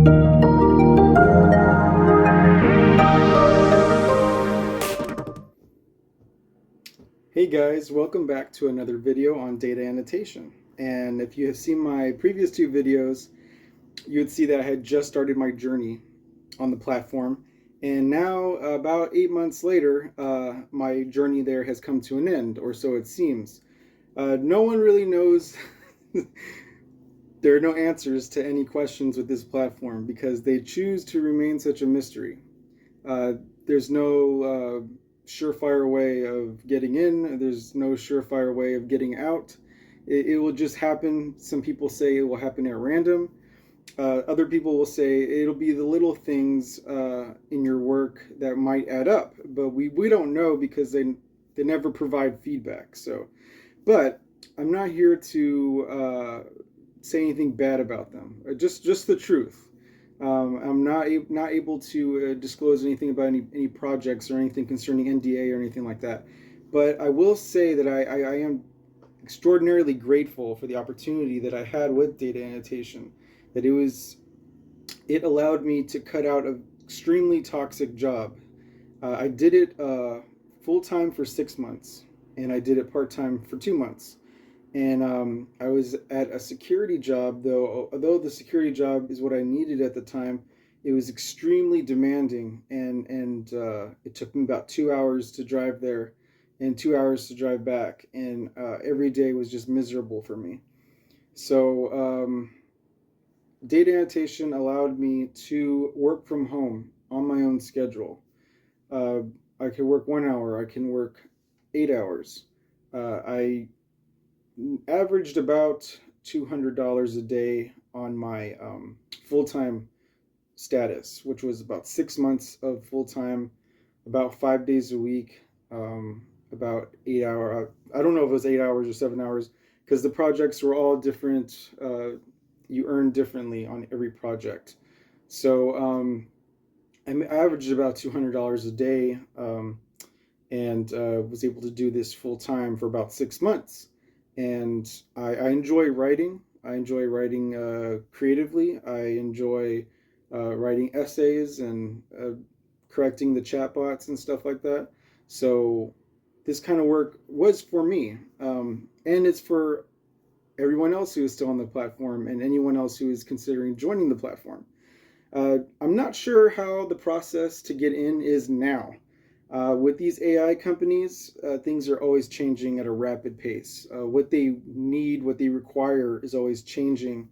Hey guys, welcome back to another video on data annotation. And if you have seen my previous two videos, you would see that I had just started my journey on the platform. And now, about 8 months later, my journey there has come to an end, or so it seems. No one really knows. There are no answers to any questions with this platform because they choose to remain such a mystery. Uh, there's no surefire way of getting in. There's no surefire way of getting out. It will just happen. Some people say it will happen at random. Other people will say it'll be the little things in your work that might add up. But we don't know because they never provide feedback. So, but I'm not here to say anything bad about them. Just the truth. I'm not able to disclose anything about any projects or anything concerning NDA or anything like that. But I will say that I am extraordinarily grateful for the opportunity that I had with data annotation. That it allowed me to cut out an extremely toxic job. I did it full time for 6 months, and I did it part time for 2 months. And I was at a security job, although the security job is what I needed at the time. It was extremely demanding, and it took me about 2 hours to drive there, and 2 hours to drive back, and every day was just miserable for me. So data annotation allowed me to work from home on my own schedule. Uh, I can work 1 hour. I can work 8 hours. I averaged about $200 a day on my full-time status, which was about 6 months of full-time, about 5 days a week, about 8 hour. I don't know if it was 8 hours or 7 hours because the projects were all different. You earn differently on every project. So I averaged about $200 a day, and was able to do this full time for about 6 months. And I enjoy writing. I enjoy writing creatively. I enjoy writing essays and correcting the chatbots and stuff like that. So this kind of work was for me, and it's for everyone else who is still on the platform and anyone else who is considering joining the platform. I'm not sure how the process to get in is now. With these AI companies, things are always changing at a rapid pace. What they need, what they require is always changing.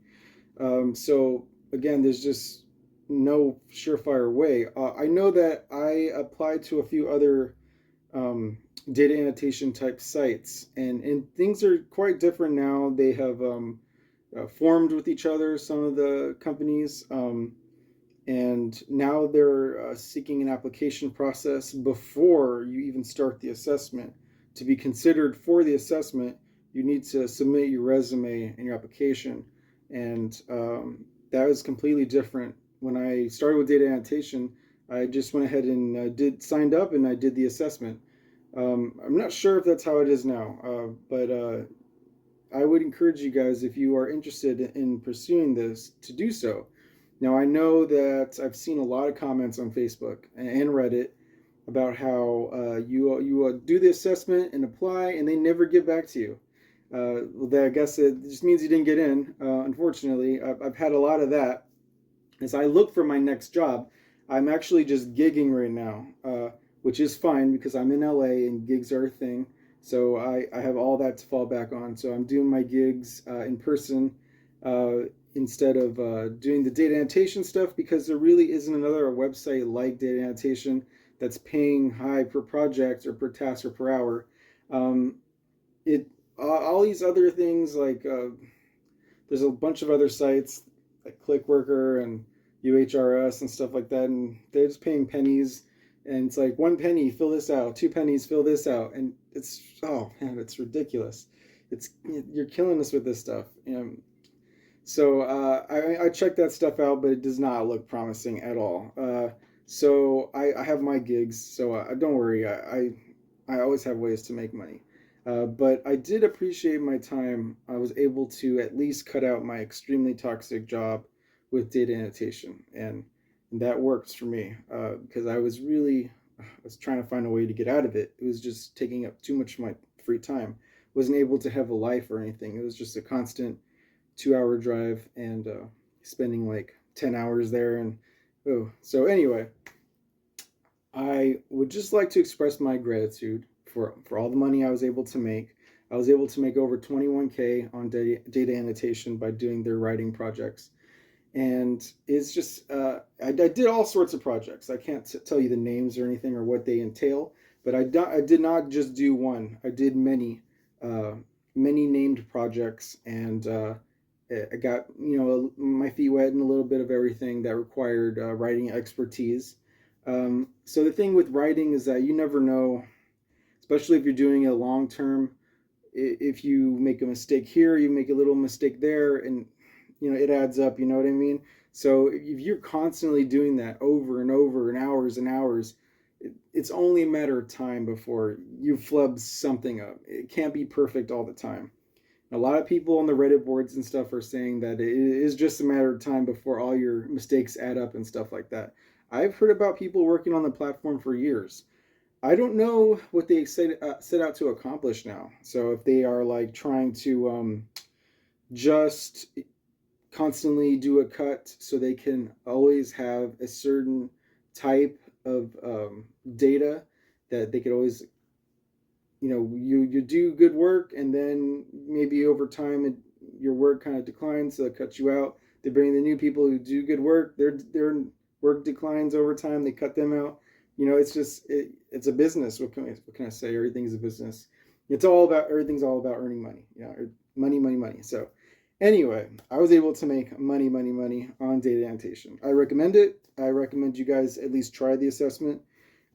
So, again, there's just no surefire way. I know that I applied to a few other data annotation type sites, and things are quite different now. They have formed with each other, some of the companies. And now they're seeking an application process before you even start the assessment. To be considered for the assessment, you need to submit your resume and your application, and that was completely different. When I started with data annotation, I just went ahead and signed up, and I did the assessment. I'm not sure if that's how it is now, but I would encourage you guys, if you are interested in pursuing this, to do so. Now, I know that I've seen a lot of comments on Facebook and Reddit about how you do the assessment and apply, and they never get back to you. Well, I guess it just means you didn't get in. Unfortunately, I've had a lot of that. As I look for my next job, I'm actually just gigging right now, which is fine because I'm in LA and gigs are a thing. So I have all that to fall back on. So I'm doing my gigs in person. Instead of doing the data annotation stuff, because there really isn't another website like data annotation that's paying high per project or per task or per hour. Um, it all these other things like there's a bunch of other sites like Clickworker and UHRS and stuff like that, and they're just paying pennies. And it's like 1 penny, fill this out. 2 pennies, fill this out. And it's, oh man, it's ridiculous. You're killing us with this stuff. So I checked that stuff out, but it does not look promising at all. So I have my gigs, so don't worry. I always have ways to make money. But I did appreciate my time. I was able to at least cut out my extremely toxic job with data annotation, and that works for me because I was trying to find a way to get out of it. It was just taking up too much of my free time. Wasn't able to have a life or anything. It was just a constant 2 hour drive and spending like 10 hours there. And oh, so anyway, I would just like to express my gratitude for all the money I was able to make. I was able to make over 21K on data annotation by doing their writing projects. And it's just, I did all sorts of projects. I can't tell you the names or anything or what they entail, but I did not just do one. I did uh, many named projects, and I got, my feet wet in a little bit of everything that required writing expertise. So the thing with writing is that you never know, especially if you're doing a long term. If you make a mistake here, you make a little mistake there, and it adds up. You know what I mean? So if you're constantly doing that over and over and hours, it's only a matter of time before you flub something up. It can't be perfect all the time. A lot of people on the Reddit boards and stuff are saying that it is just a matter of time before all your mistakes add up and stuff like that. I've heard about people working on the platform for years. I don't know what they set out to accomplish now. So if they are like trying to just constantly do a cut so they can always have a certain type of data that they could always, you do good work, and then maybe over time your work kind of declines, so it cuts you out. They bring the new people who do good work. Their work declines over time. They cut them out. It's just it's a business. What can I say? Everything's a business. Everything's all about earning money. Money, money, money. So anyway, I was able to make money, money, money on data annotation. I recommend it. I recommend you guys at least try the assessment.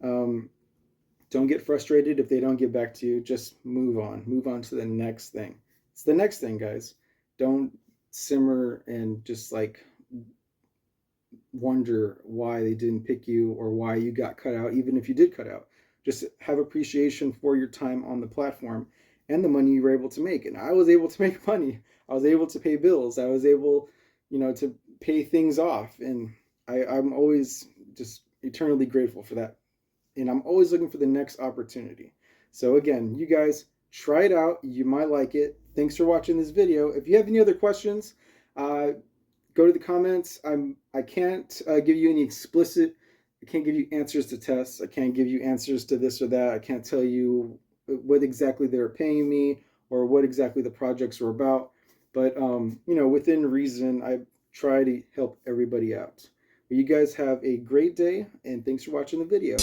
Don't get frustrated if they don't get back to you. Just move on. Move on to the next thing. It's the next thing, guys. Don't simmer and just like wonder why they didn't pick you or why you got cut out, even if you did cut out. Just have appreciation for your time on the platform and the money you were able to make. And I was able to make money. I was able to pay bills. I was able, to pay things off. And I'm always just eternally grateful for that. And I'm always looking for the next opportunity. So again, you guys try it out. You might like it. Thanks for watching this video. If you have any other questions, go to the comments. I can't give you any explicit. I can't give you answers to tests. I can't give you answers to this or that. I can't tell you what exactly they're paying me or what exactly the projects are about. But within reason, I try to help everybody out. Well, you guys have a great day, and thanks for watching the video.